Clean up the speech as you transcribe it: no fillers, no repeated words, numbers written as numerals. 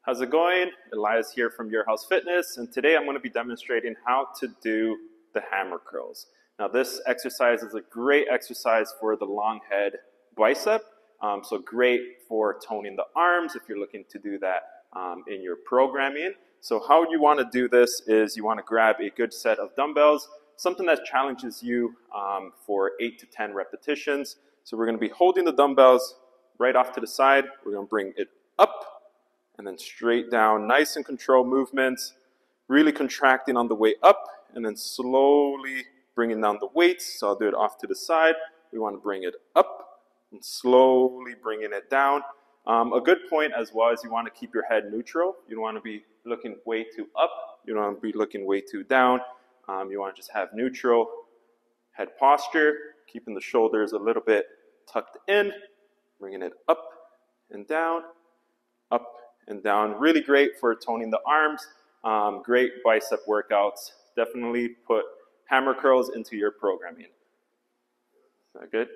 How's it going? Elias here from Your House Fitness, and today I'm going to be demonstrating how to do the hammer curls. Now this exercise is a great exercise for the long head bicep, so great for toning the arms if you're looking to do that in your programming. So how you want to do this is you want to grab a good set of dumbbells, something that challenges you for 8 to 10 repetitions. So we're going to be holding the dumbbells right off to the side. We're going to bring it up and then straight down, nice and controlled movements, really contracting on the way up and then slowly bringing down the weights. So I'll do it off to the side. We want to bring it up and slowly bringing it down. A good point as well is you want to keep your head neutral. You don't want to be looking way too up. You don't want to be looking way too down. You want to just have neutral head posture, keeping the shoulders a little bit tucked in, bringing it up and down, up and down. Really great for toning the arms. Great bicep workouts. Definitely put hammer curls into your programming. Is that good?